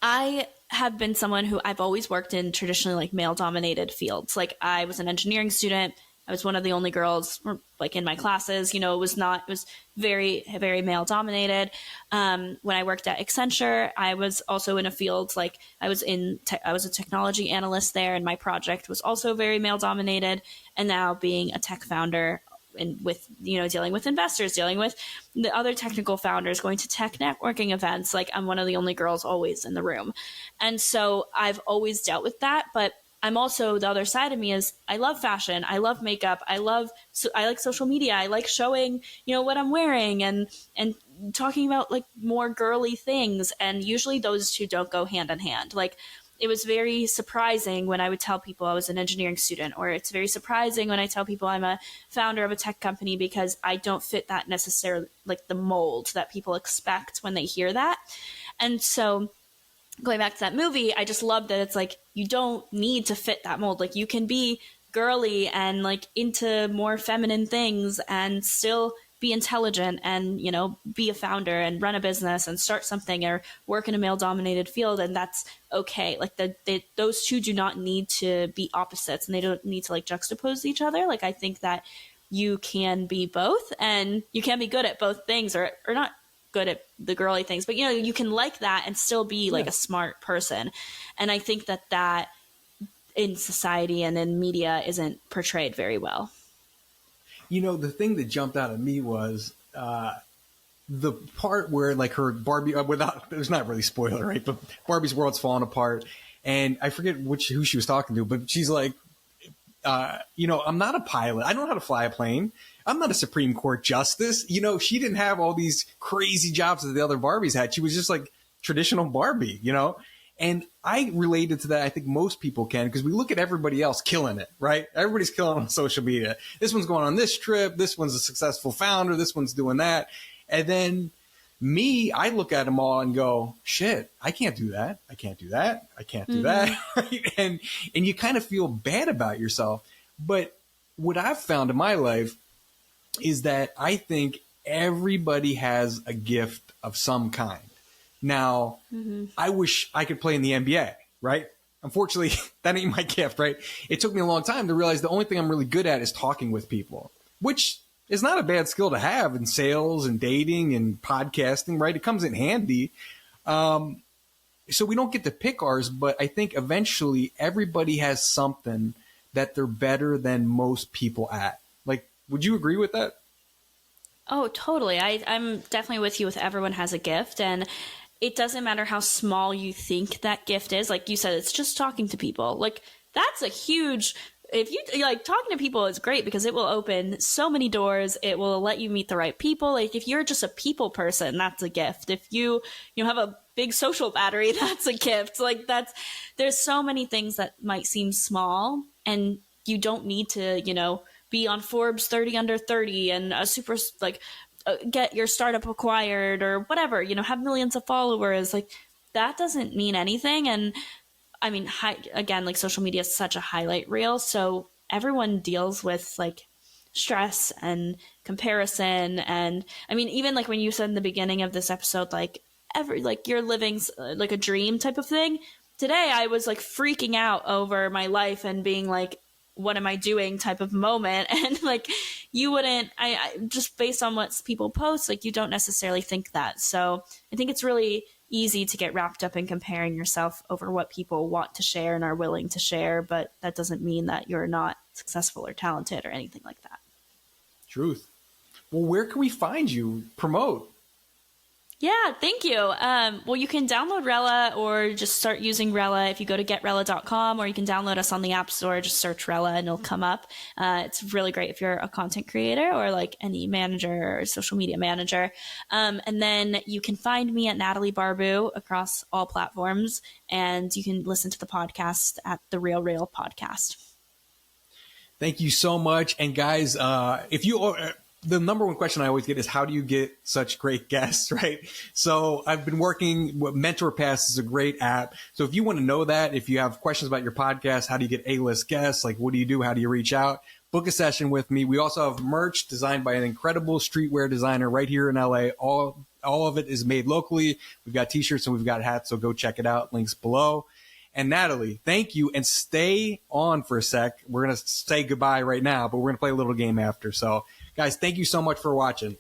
I have been someone who I've always worked in traditionally like male dominated fields. Like, I was an engineering student. I was one of the only girls like in my classes. It was very, very male dominated. When I worked at Accenture, I was also in a field, like I was a technology analyst there, and my project was also very male dominated. And now being a tech founder, and with, dealing with investors, dealing with the other technical founders, going to tech networking events, like I'm one of the only girls always in the room. And so I've always dealt with that. But I'm also, the other side of me is, I love fashion. I love makeup. I like social media. I like showing, what I'm wearing and talking about like more girly things. And usually those two don't go hand in hand. Like, it was very surprising when I would tell people I was an engineering student, or it's very surprising when I tell people I'm a founder of a tech company, because I don't fit that necessarily, like the mold that people expect when they hear that. And so going back to that movie, I just love that it's like, you don't need to fit that mold. Like, you can be girly and like into more feminine things and still be intelligent and, you know, be a founder and run a business and start something or work in a male dominated field. And that's okay. Like those two do not need to be opposites, and they don't need to like juxtapose each other. Like, I think that you can be both, and you can be good at both things, or not good at the girly things, but, you know, you can like that and still be like a smart person. And I think that in society and in media isn't portrayed very well. You know, the thing that jumped out at me was the part where like her Barbie, it was not really spoiler, right? But Barbie's world's falling apart, and I forget who she was talking to, but she's like, you know, I'm not a pilot. I don't know how to fly a plane. I'm not a Supreme Court justice. You know, she didn't have all these crazy jobs that the other Barbies had. She was just like traditional Barbie, you know? And I related to that. I think most people can, because we look at everybody else killing it, right? Everybody's killing on social media. This one's going on this trip. This one's a successful founder. This one's doing that. And then me, I look at them all and go, shit, I can't do that. I can't do that. I can't do that. Right? And you kind of feel bad about yourself. But what I've found in my life is that I think everybody has a gift of some kind. Now, I wish I could play in the NBA, right? Unfortunately, that ain't my gift, right? It took me a long time to realize the only thing I'm really good at is talking with people, which is not a bad skill to have in sales and dating and podcasting, right? It comes in handy. So we don't get to pick ours, but I think eventually everybody has something that they're better than most people at. Like, would you agree with that? Oh, totally. I'm definitely with you with everyone has a gift, and it doesn't matter how small you think that gift is. Like you said, it's just talking to people. Like, that's a huge, if you like talking to people is great because it will open so many doors. It will let you meet the right people. Like, if you're just a people person, that's a gift. If you have a big social battery, that's a gift. Like, there's so many things that might seem small, and you don't need to, you know, be on Forbes 30 under 30 and a super like get your startup acquired or whatever, you know, have millions of followers. Like, that doesn't mean anything. And I mean, again, like, social media is such a highlight reel. So everyone deals with like stress and comparison. And I mean, even like when you said in the beginning of this episode, like you're living like a dream type of thing. Today, I was like freaking out over my life and being like, what am I doing type of moment. And like, you wouldn't, I just based on what people post, like, you don't necessarily think that. So I think it's really easy to get wrapped up in comparing yourself over what people want to share and are willing to share. But that doesn't mean that you're not successful or talented or anything like that. Truth. Well, where can we find you? Promote. Yeah, thank you. Well, you can download Rella or just start using Rella if you go to getrella.com, or you can download us on the App Store. Just search Rella and it'll come up. It's really great if you're a content creator or like any manager or social media manager. And then you can find me at Natalie Barbu across all platforms, and you can listen to the podcast at the Real Podcast. Thank you so much. And guys, if you the number one question I always get is, how do you get such great guests, right? So I've been working with Mentor Pass is a great app. So if you want to know that, if you have questions about your podcast, how do you get A-list guests? Like, what do you do? How do you reach out? Book a session with me. We also have merch designed by an incredible streetwear designer right here in LA. All of it is made locally. We've got t-shirts and we've got hats. So go check it out. Links below. And Natalie, thank you. And stay on for a sec. We're going to say goodbye right now, but we're going to play a little game after. So guys, thank you so much for watching.